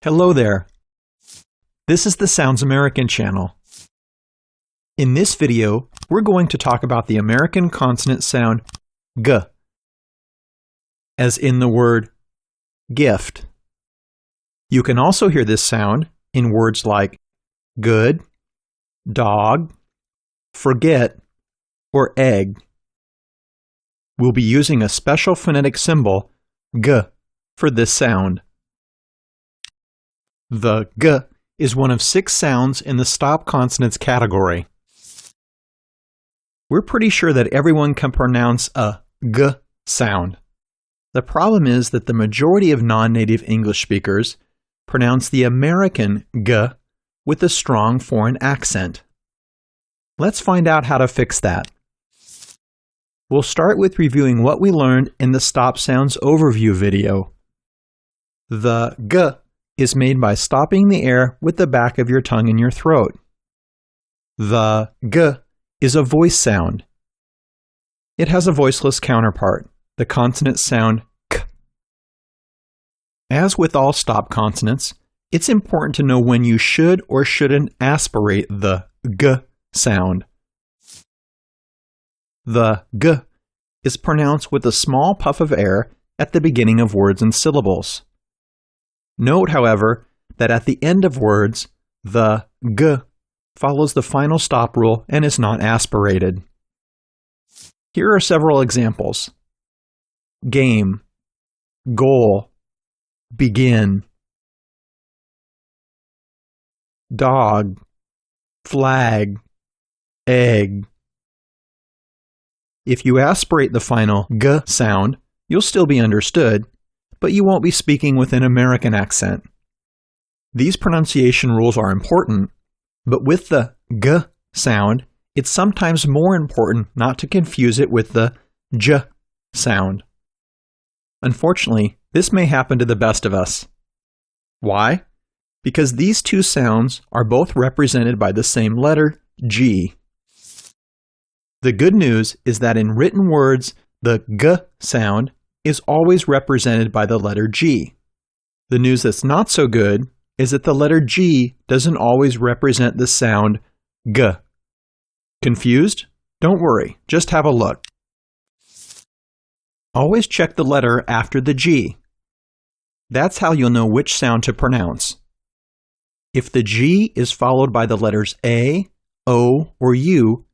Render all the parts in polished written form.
Hello there. This is the Sounds American channel. In this video, we're going to talk about the American consonant sound G, as in the word gift. You can also hear this sound in words like good, dog, forget, or egg. We'll be using a special phonetic symbol, G, for this sound. The G is one of 6 sounds in the stop consonants category. We're pretty sure that everyone can pronounce a G sound. The problem is that the majority of non-native English speakers pronounce the American G with a strong foreign accent. Let's find out how to fix that. We'll start with reviewing what we learned in the Stop Sounds Overview video. The G is made by stopping the air with the back of your tongue in your throat. The G is a voice sound. It has a voiceless counterpart, the consonant sound K. As with all stop consonants, it's important to know when you should or shouldn't aspirate the G sound. The G is pronounced with a small puff of air at the beginning of words and syllables. Note, however, that at the end of words, the G follows the final stop rule and is not aspirated. Here are several examples. Game, goal, begin. Dog, flag, egg. If you aspirate the final G sound, you'll still be understood, but you won't be speaking with an American accent. These pronunciation rules are important, but with the G sound, it's sometimes more important not to confuse it with the J sound. Unfortunately, this may happen to the best of us. Why? Because these two sounds are both represented by the same letter, G. The good news is that in written words, the G sound is always represented by the letter G. The news that's not so good is that the letter G doesn't always represent the sound G. Confused? Don't worry, just have a look. Always check the letter after the G. That's how you'll know which sound to pronounce. If the G is followed by the letters A, O, or U,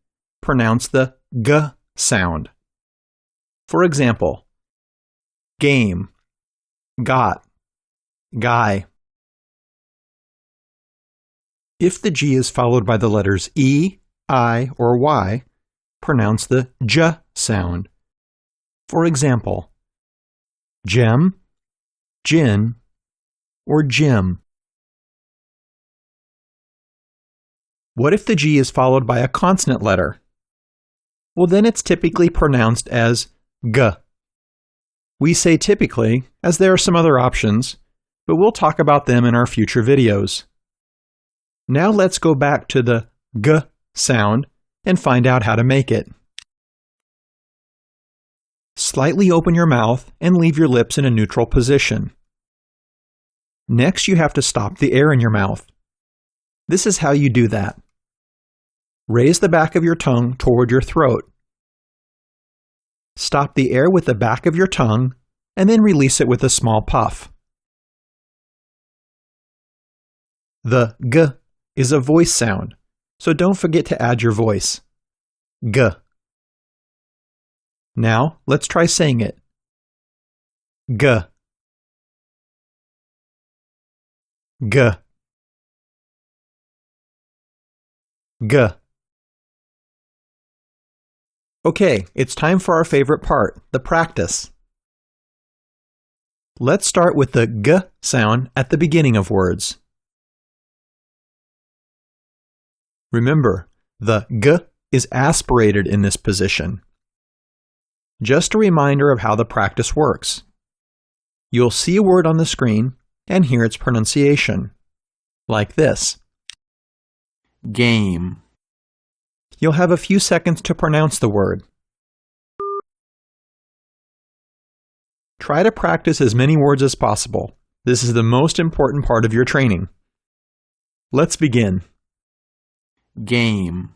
pronounce the G sound. For example, game, got, guy. If the G is followed by the letters E, I, or Y, pronounce the J sound. For example, gem, gin, or Jim. What if the G is followed by a consonant letter? Well, then it's typically pronounced as G. We say typically, as there are some other options, but we'll talk about them in our future videos. Now let's go back to the G sound and find out how to make it. Slightly open your mouth and leave your lips in a neutral position. Next, you have to stop the air in your mouth. This is how you do that. Raise the back of your tongue toward your throat. Stop the air with the back of your tongue, and then release it with a small puff. The G is a voice sound, so don't forget to add your voice. G. Now, let's try saying it. G. G. G. Okay, it's time for our favorite part, the practice. Let's start with the G sound at the beginning of words. Remember, the G is aspirated in this position. Just a reminder of how the practice works. You'll see a word on the screen and hear its pronunciation, like this. Game. You'll have a few seconds to pronounce the word. Try to practice as many words as possible, This is the most important part of your training. Let's begin. Game,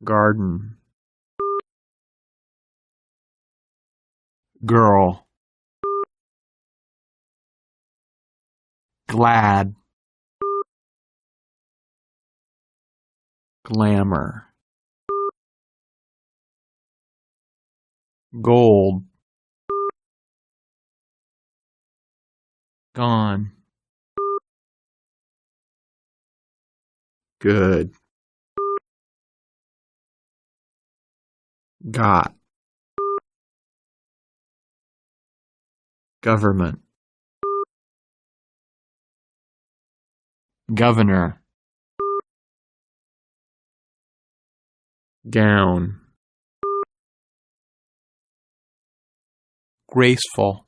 garden, girl, glad, glamour, gold, gone, good, got, government, governor, gown, graceful,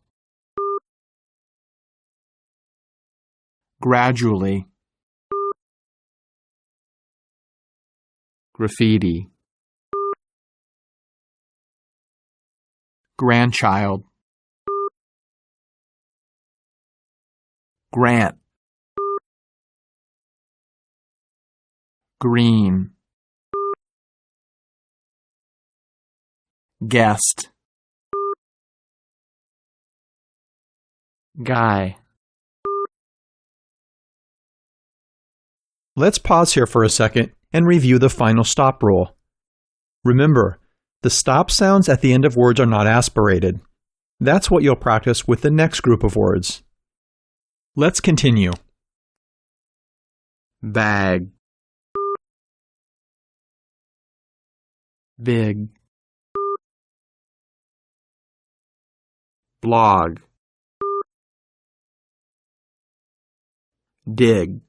gradually, graffiti, grandchild, grant, green, guest, guy. Let's pause here for a second and review the final stop rule. Remember, the stop sounds at the end of words are not aspirated. That's what you'll practice with the next group of words. Let's continue. Bag, big, blog, dig,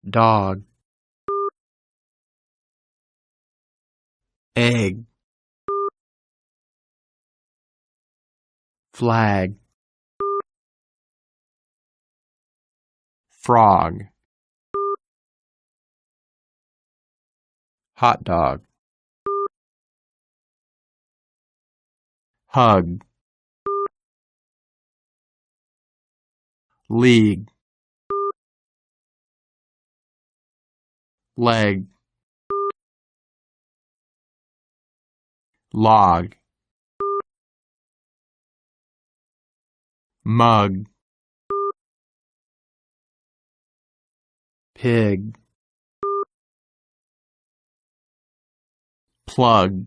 dog, egg, flag, frog, hot dog, hug, league, leg, log, mug, pig, plug,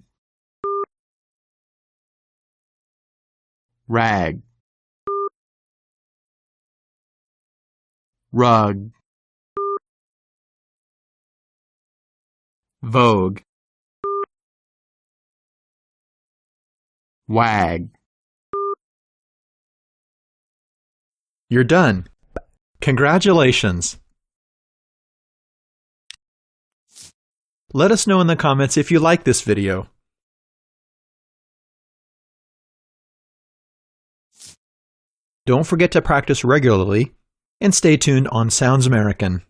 rag, rug, vogue, wag. You're done. Congratulations! Let us know in the comments if you like this video. Don't forget to practice regularly and stay tuned on Sounds American.